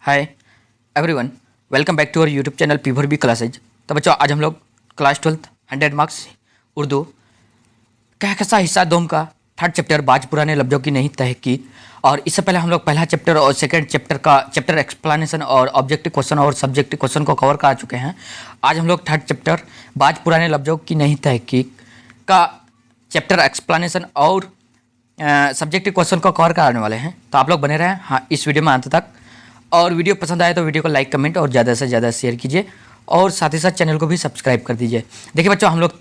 Hi everyone, welcome back to our YouTube channel P4B classes. तो बच्चों, आज हम लोग क्लास 12 100 मार्क्स उर्दू कहकसा हिस्सा दोम का थर्ड चैप्टर बाज पुराने लफ्ज़ों की नहीं तहकीक, और इससे पहले हम लोग पहला चैप्टर और सेकंड चैप्टर का चैप्टर एक्सप्लेनेशन और ऑब्जेक्टिव क्वेश्चन और सब्जेक्टिव क्वेश्चन को कवर कर चुके हैं। आज हम लोग थर्ड चैप्टर बाज पुराने लफ्ज़ों की नहीं तहकीक का चैप्टर एक्सप्लेनेशन और सब्जेक्टिव क्वेश्चन को कवर कराने वाले हैं। तो आप लोग बने रहें हाँ इस वीडियो में अंत तक, और वीडियो पसंद आए तो वीडियो को लाइक कमेंट और ज़्यादा से ज़्यादा शेयर कीजिए, और साथ ही साथ चैनल को भी सब्सक्राइब कर दीजिए। देखिए बच्चों, हम लोग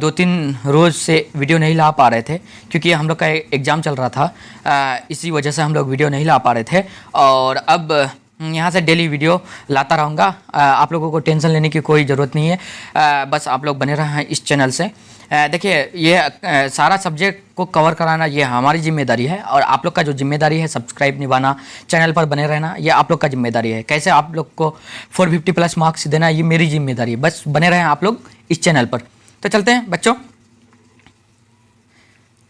2-3 रोज़ से वीडियो नहीं ला पा रहे थे क्योंकि हम लोग का एग्ज़ाम चल रहा था, इसी वजह से हम लोग वीडियो नहीं ला पा रहे थे। और अब यहाँ से डेली वीडियो लाता रहूँगा, आप लोगों को टेंशन लेने की कोई ज़रूरत नहीं है। बस आप लोग बने रहें इस चैनल से। देखिए, ये सारा सब्जेक्ट को कवर कराना ये हमारी जिम्मेदारी है, और आप लोग का जो जिम्मेदारी है सब्सक्राइब निभाना, चैनल पर बने रहना, ये आप लोग का जिम्मेदारी है। कैसे आप लोग को 450+ मार्क्स देना ये मेरी जिम्मेदारी है। बस बने रहें आप लोग इस चैनल पर। तो चलते हैं बच्चों।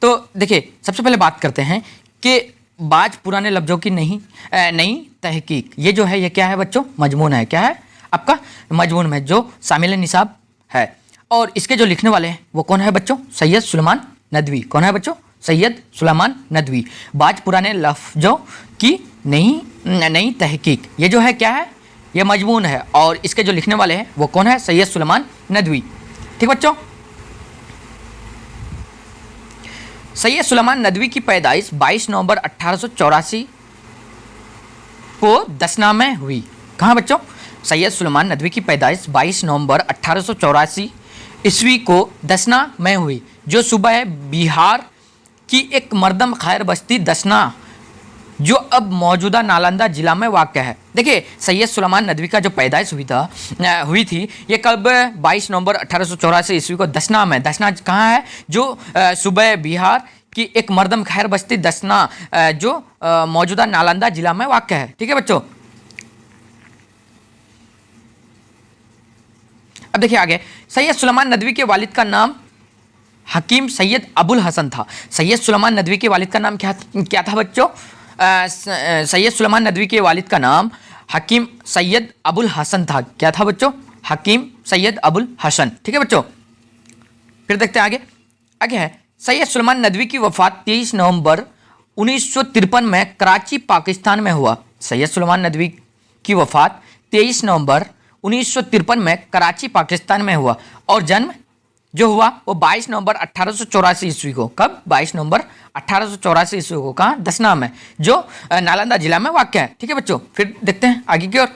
तो देखिए, सबसे पहले बात करते हैं कि बाज पुराने लफ्ज़ों की नई तहकीक। ये जो है ये क्या है बच्चों? मजमून है। क्या है आपका? मजमून में जो शामिल निसाब है। और इसके जो लिखने वाले हैं वो कौन है बच्चों? सैयद सुलेमान नदवी। कौन है बच्चों? सैयद सुलेमान नदवी। बाज पुराने लफ्ज़ों की नई तहकीक, ये जो है क्या है? ये मजमून है, और इसके जो लिखने वाले हैं वो कौन है? सैयद सुलेमान नदवी। ठीक बच्चों, सैयद सुलेमान नदवी की पैदाइश 22 नवंबर 1884 को दसना में हुई। कहाँ बच्चों? सैयद सुलेमान नदवी की पैदाइश 22 नवंबर 1884 ईस्वी को दसना में हुई, जो सूबा बिहार की एक मर्दम खैर बस्ती दसना, जो अब मौजूदा नालंदा जिला में वाक़ है। देखिए, सैयद सुलेमान नदवी का जो पैदाइश हुई थी ये कब? 22 नवंबर 1884 ईस्वी को दसना में। दसना कहाँ है? जो सूबा बिहार की एक मर्दम खैर बस्ती दसना, जो मौजूदा नालंदा जिला में वाक़ है। ठीक है बच्चों, अब देखिए आगे। सैयद सुलेमान नदवी के वालिद का नाम हकीम सैयद अबुल हसन था। सैयद सुलेमान नदवी के वालिद का नाम क्या था बच्चों? सैयद सुलेमान नदवी के वालिद का नाम हकीम सैयद अबुल हसन था। क्या था बच्चों? हकीम सैयद अबुल हसन। ठीक है बच्चों, फिर देखते हैं आगे है। सैयद सुलेमान नदवी की वफ़ात 23 नवंबर 1953 में कराची पाकिस्तान में हुआ। सैयद सुलेमान नदवी की वफ़ात 23 नवंबर 1953 में कराची पाकिस्तान में हुआ, और जन्म जो हुआ वो 22 नवंबर 1884 ईस्वी को। कब? 22 नवंबर 1884 ईस्वी को। कहाँ? दसना में, जो नालंदा जिला में वाक़ है। ठीक है बच्चों, फिर देखते हैं आगे की ओर।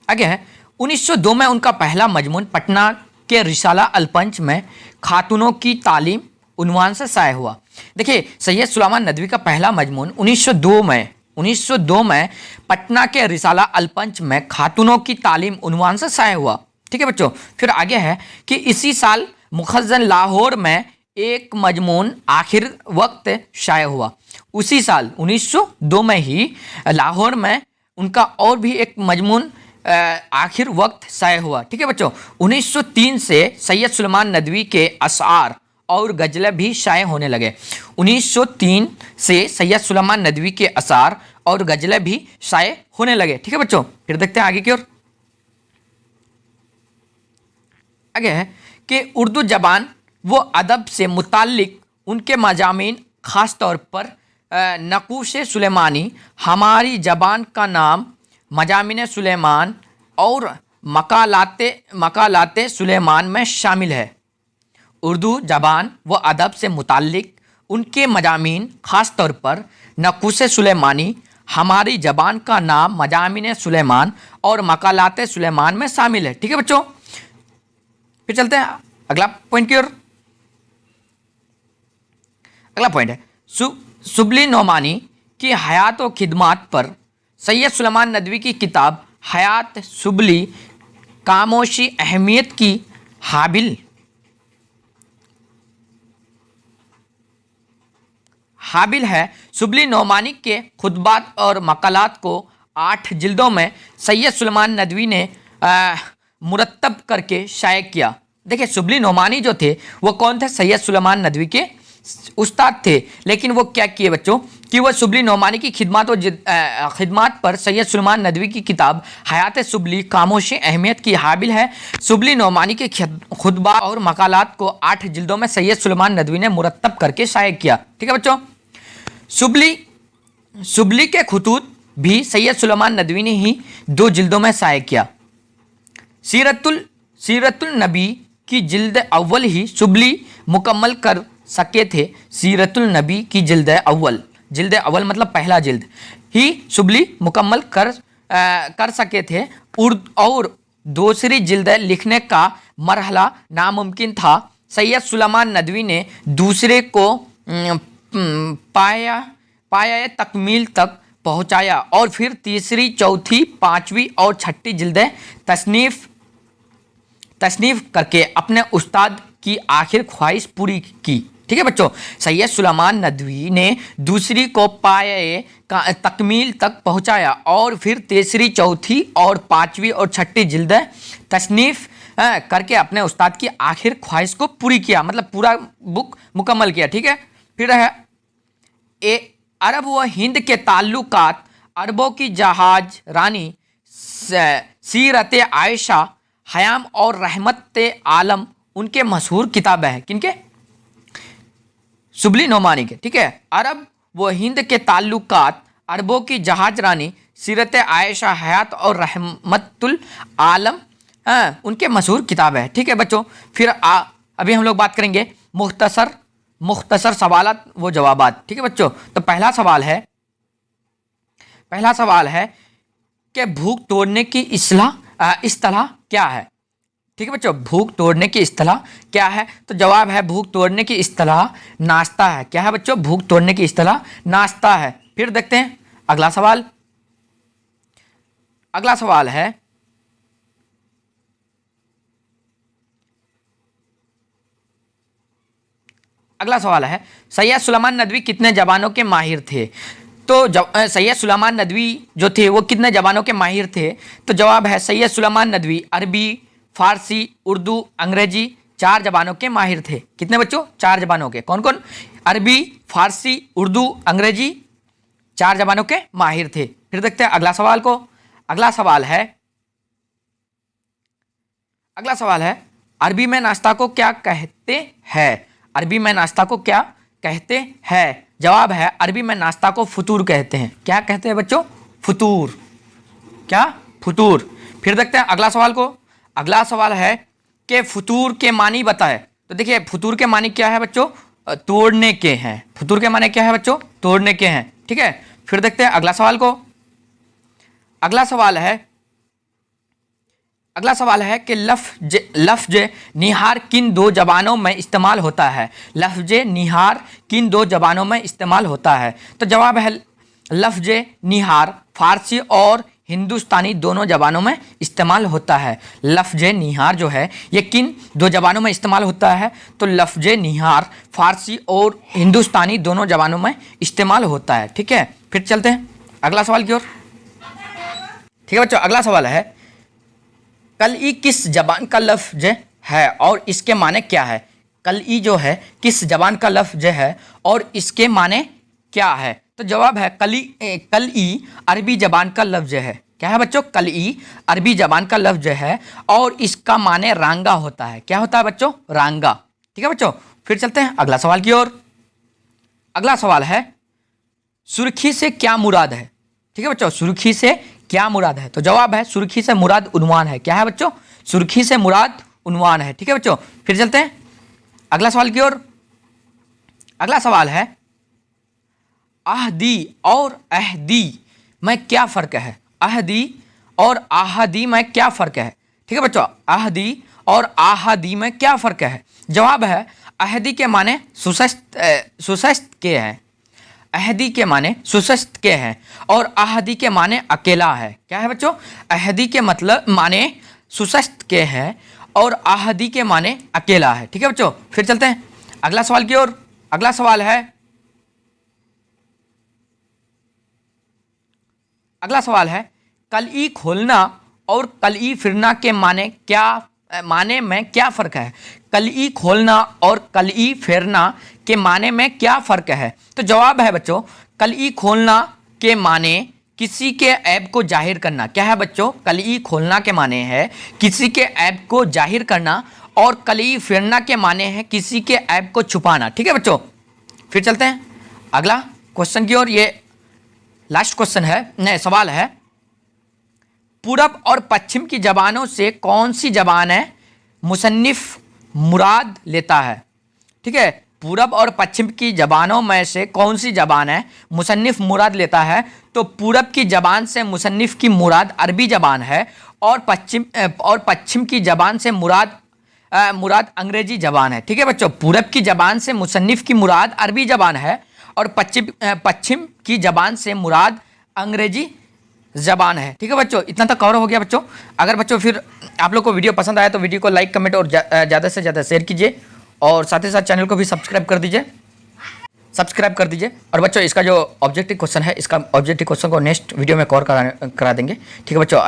आगे है 1902 में उनका पहला मजमून पटना के रिसाला अलपंच में खातूनों की तालीम उन्वान से शाये हुआ। देखिए, सैयद सुलेमान नदवी का पहला मजमून 1902 में पटना के रिसाला अलपंच में खातूनों की तालीम उन्वान से शाये हुआ। ठीक है बच्चों, फिर आगे है कि इसी साल मुखज़्ज़न लाहौर में एक मजमून आखिर वक्त शाये हुआ। उसी साल 1902 में ही लाहौर में उनका और भी एक मजमून आखिर वक्त शाये हुआ। ठीक है बच्चों, 1903 से सैयद सुलेमान नदवी के अशआर और गज़लें भी शाये होने लगे। 1903 से सैयद सुलेमान नदवी के अशआर और गज़लें भी शाये होने लगे। ठीक है बच्चों, फिर देखते हैं आगे की ओर। आगे है कि उर्दू ज़बान व अदब से मुताल्लिक उनके मज़ामीन ख़ास तौर पर नक़ूश सुलेमानी, हमारी ज़बान का नाम, मज़ामीन सुलेमान और मकालाते सुलेमान में शामिल है। उर्दू ज़बान व अदब से मुताल्लिक उनके मज़ामीन ख़ास तौर पर नक़ूश सुलेमानी, हमारी ज़बान का नाम, मज़ामीन सुलेमान और मकालाते सुलेमान में शामिल है। ठीक है बच्चों, फिर चलते हैं अगला पॉइंट की ओर। अगला पॉइंट है शुबली नोमानी की हयात व खिदमात पर सैयद सुलेमान नदवी की किताब हयात शुबली खामोशी अहमियत की हाबिल है। शुबली नोमानी के खुतबात और मकालात को 8 जिल्दों में सैयद सुलेमान नदवी ने मुरत्तब करके शाये किया। देखिए, शुबली नोमानी जो थे वो कौन थे? सैयद सुलेमान नदवी के उस्ताद थे, लेकिन वो क्या किए बच्चों कि वह शुबली नोमानी की खिदमात पर सैयद सुलेमान नदवी की किताब हयात शुबली खामोशी अहमियत की हाबिल है। शुबली नोमानी के खुतबा और मकालात को 8 जिल्दों में सैयद सुलेमान नदवी ने मुरत्तब करके शाये किया। ठीक है बच्चों, शुबली के खुतूत भी सैयद सुलेमान नदवी ने ही 2 जिल्दों में शाये किया। सीरतुल नबी की जिल्द अव्वल ही शुबली मुकम्मल कर सके थे। सीरतुल नबी की जिल्द अव्वल मतलब पहला जिल्द ही शुबली मुकम्मल कर सके थे और दूसरी जिल्द लिखने का मरहला नामुमकिन था। सैयद सुलेमान नदवी ने दूसरे को पाया तकमील तक पहुंचाया और फिर तीसरी, चौथी, पांचवी और छठी जिल्दें तसनीफ करके अपने उस्ताद की आखिर ख्वाहिश पूरी की। ठीक है बच्चों, सैयद सुलेमान नदवी ने दूसरी को पाए तकमील तक पहुंचाया और फिर तीसरी, चौथी और पांचवी और छठी जिल्दें तसनीफ करके अपने उस्ताद की आखिर ख्वाहिश को पूरी किया, मतलब पूरा बुक मुकम्मल किया। ठीक है, फिर है अरब व हिंद के ताल्लुकात, अरबों की जहाज रानी, सीरत आयशा, हयाम और रहमत आलम उनके मशहूर किताबें हैं। किनके? शुबली नोमानी के। ठीक है, अरब व हिंद के ताल्लुकात, अरबों की जहाज रानी, सीरत आयशा, हयात और रहमतुल आलम उनके मशहूर किताबें हैं। ठीक है बच्चों, फिर अभी हम लोग बात करेंगे मुख्तसर सवालात व जवाबात। ठीक है बच्चों, तो पहला सवाल है कि भूख तोड़ने की इस्तिलाह क्या है। ठीक है बच्चों, भूख तोड़ने की इस्तिलाह क्या है? तो जवाब है भूख तोड़ने की इस्तिलाह नाश्ता है। क्या है बच्चों? भूख तोड़ने की इस्तिलाह नाश्ता है। फिर देखते हैं अगला सवाल है सैयद सुलेमान नदवी कितने जबानों के माहिर थे? तो सैयद सुलेमान नदवी जो थे वो कितने जबानों के माहिर थे? तो जवाब है सैयद सुलेमान नदवी अरबी, फारसी, उर्दू, अंग्रेजी 4 जबानों के माहिर थे। कितने बच्चों? 4 जबानों के। कौन कौन? अरबी, फारसी, उर्दू, अंग्रेजी 4 जबानों के माहिर थे। फिर देखते हैं अगला सवाल को। अगला सवाल है अरबी में नाश्ता को क्या कहते हैं? अरबी में नाश्ता को क्या कहते हैं? जवाब है अरबी में नाश्ता को फुतूर कहते हैं। क्या कहते हैं बच्चों? फुतूर। क्या? फुतूर। फिर देखते हैं अगला सवाल को। अगला सवाल है कि फुतूर के मानी बताए। तो देखिए फुतूर के मानी क्या है बच्चों? तोड़ने के हैं। फुतूर के मानी क्या है बच्चों? तोड़ने के हैं। ठीक है, फिर देखते हैं अगला सवाल को। अगला सवाल है कि लफ्ज निहार किन 2 जबानों में इस्तेमाल होता है? लफ्ज निहार किन 2 जबानों में इस्तेमाल होता है? तो जवाब है लफ्ज निहार फारसी और हिंदुस्तानी दोनों जबानों में इस्तेमाल होता है। लफ्ज निहार जो है ये किन 2 जबानों में इस्तेमाल होता है? तो लफ्ज निहार फारसी और हिंदुस्तानी दोनों जबानों में इस्तेमाल होता है। ठीक है, फिर चलते हैं अगला सवाल की ओर। ठीक है बच्चों, अगला सवाल है कलई किस जबान का लफ्ज है और इसके माने क्या है? कलई जो है किस जबान का लफ्ज है और इसके माने क्या है? तो जवाब है कलई अरबी जबान का लफ्ज है। क्या है बच्चों? कलई अरबी जबान का लफ्ज है और इसका माने रांगा होता है। क्या होता है बच्चों? रांगा। ठीक है बच्चों, फिर चलते हैं अगला सवाल की ओर। अगला सवाल है सुर्खी से क्या मुराद है? ठीक है बच्चों, सुर्खी से क्या मुराद है? तो जवाब है सुर्खी से मुराद उन्वान है। क्या है बच्चों? सुर्खी से मुराद उन्वान है। ठीक है बच्चों, फिर चलते हैं अगला सवाल की ओर। अगला सवाल है अहदी और अहदी में क्या फ़र्क है? अहदी और आहदी में क्या फ़र्क है? ठीक है बच्चों, अहदी और आहदी में क्या फ़र्क है? जवाब है अहदी के माने सुसस्त के हैं। अहदी के माने सुसस्त के हैं और आहदी के माने अकेला है। क्या है बच्चों? अहदी के मतलब माने सुसस्त के हैं और आहदी के माने अकेला है। ठीक है बच्चों, फिर चलते हैं अगला सवाल की ओर। अगला सवाल है कलई खोलना और कलई फिरना के माने में क्या फ़र्क है? कलई खोलना और कलई फेरना के माने में क्या फ़र्क है? तो जवाब है बच्चों कलई खोलना के माने किसी के ऐब को जाहिर करना। क्या है बच्चों? कलई खोलना के माने है किसी के ऐब को जाहिर करना, और कलई फेरना के माने है किसी के ऐब को छुपाना। ठीक है बच्चों, फिर चलते हैं अगला क्वेश्चन की ओर। ये लास्ट क्वेश्चन है, नहीं सवाल है, पूरब और पश्चिम की जबानों से कौन सी जबान है मुसन्निफ मुराद लेता है? ठीक है, पूरब और पश्चिम की जबानों में से कौन सी जबान है मुसन्निफ मुराद लेता है? तो पूरब की जबान से मुसन्निफ की मुराद अरबी जबान है, और पश्चिम की जबान से मुराद अंग्रेजी जबान है। ठीक है बच्चों, पूरब की जबान से मुसन्निफ की मुराद अरबी जबान है, और पश्चिम की जबान से मुराद अंग्रेजी जबान है। ठीक है बच्चों, इतना तक कवर हो गया बच्चों। अगर बच्चों फिर आप लोग को वीडियो पसंद आया तो वीडियो को लाइक, कमेंट और ज़्यादा से ज़्यादा शेयर कीजिए, और साथ ही साथ चैनल को भी सब्सक्राइब कर दीजिए। और बच्चों इसका जो ऑब्जेक्टिव क्वेश्चन है, इसका ऑब्जेक्टिव क्वेश्चन को नेक्स्ट वीडियो में कवर करा देंगे। ठीक है बच्चों।